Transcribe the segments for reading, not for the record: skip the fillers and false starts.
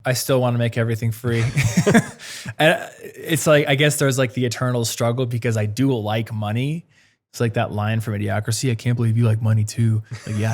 I still want to make everything free. And it's like, I guess there's like the eternal struggle because I do like money. It's like that line from Idiocracy. I can't believe you like money too. Like, yeah,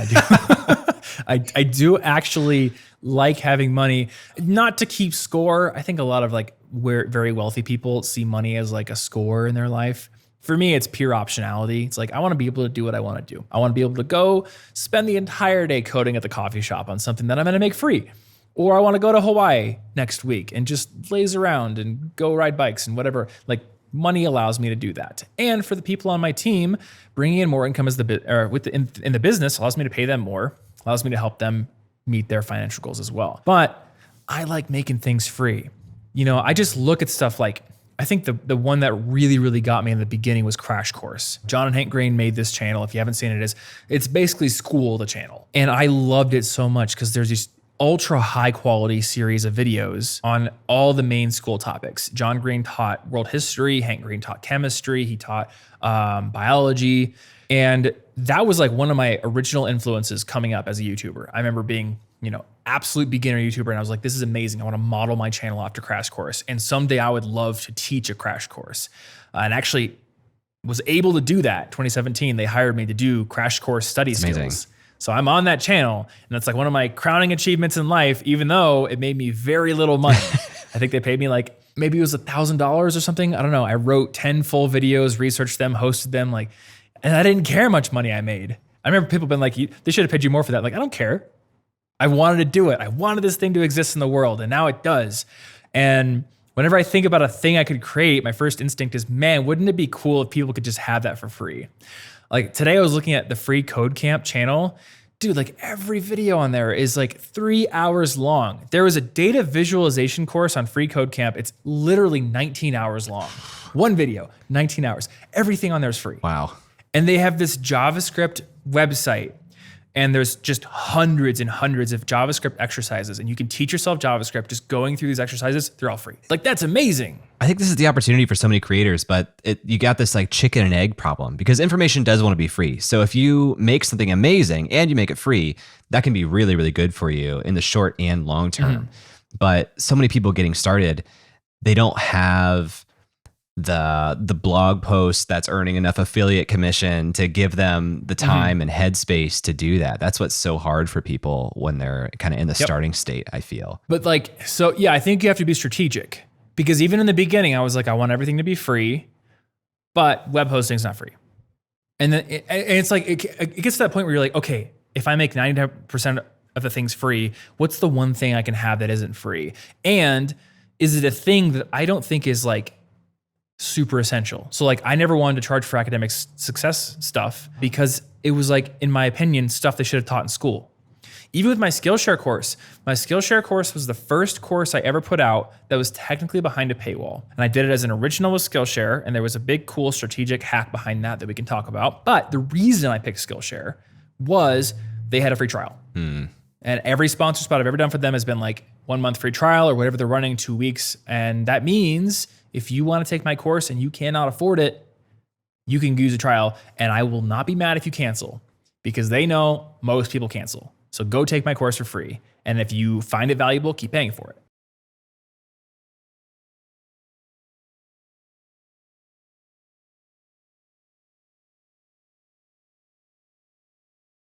I do. I do actually like having money, not to keep score. I think a lot of like very wealthy people see money as like a score in their life. For me, it's pure optionality. It's like, I want to be able to do what I want to do. I want to be able to go spend the entire day coding at the coffee shop on something that I'm going to make free. Or I want to go to Hawaii next week and just laze around and go ride bikes and whatever. Like, money allows me to do that. And for the people on my team, bringing in more income as in the business allows me to pay them more, allows me to help them meet their financial goals as well. But I like making things free. You know, I just look at stuff like, I think the one that really, really got me in the beginning was Crash Course. John and Hank Green made this channel. If you haven't seen it, it's basically School, the channel. And I loved it so much because there's these ultra high quality series of videos on all the main school topics. John Green taught world history. Hank Green taught chemistry. He taught biology. And that was like one of my original influences coming up as a YouTuber. I remember being, absolute beginner YouTuber. And I was like, this is amazing. I want to model my channel after Crash Course. And someday I would love to teach a Crash Course. And actually was able to do that. 2017, they hired me to do Crash Course study skills. So I'm on that channel, and it's like one of my crowning achievements in life, even though it made me very little money. I think they paid me like, maybe it was $1,000 or something. I don't know. I wrote 10 full videos, researched them, hosted them, and I didn't care how much money I made. I remember people being like, they should have paid you more for that. Like, I don't care. I wanted to do it. I wanted this thing to exist in the world, and now it does. And whenever I think about a thing I could create, my first instinct is, man, wouldn't it be cool if people could just have that for free? Like today I was looking at the Free Code Camp channel. Dude, like every video on there is like 3 hours long. There was a data visualization course on Free Code Camp. It's literally 19 hours long. One video, 19 hours. Everything on there is free. Wow. And they have this JavaScript website, and there's just hundreds and hundreds of JavaScript exercises, and you can teach yourself JavaScript just going through these exercises. They're all free. Like, that's amazing. I think this is the opportunity for so many creators, but you got this like chicken and egg problem because information does want to be free. So if you make something amazing and you make it free, that can be really, really good for you in the short and long term. Mm-hmm. But so many people getting started, they don't have the blog post that's earning enough affiliate commission to give them the time and headspace to do that. That's what's so hard for people when they're kind of in the starting state, I feel. But I think you have to be strategic, because even in the beginning, I was like, I want everything to be free, but web hosting is not free. And then it's like, it gets to that point where you're like, okay, if I make 90% of the things free, what's the one thing I can have that isn't free? And is it a thing that I don't think is like super essential? So like, I never wanted to charge for academic success stuff because it was like, in my opinion, stuff they should have taught in school. Even with my Skillshare course was the first course I ever put out that was technically behind a paywall. And I did it as an original with Skillshare, and there was a big, cool strategic hack behind that we can talk about. But the reason I picked Skillshare was they had a free trial. And every sponsor spot I've ever done for them has been like 1 month free trial or whatever they're running, 2 weeks. And that means if you want to take my course and you cannot afford it, you can use a trial, and I will not be mad if you cancel, because they know most people cancel. So go take my course for free. And if you find it valuable, keep paying for it.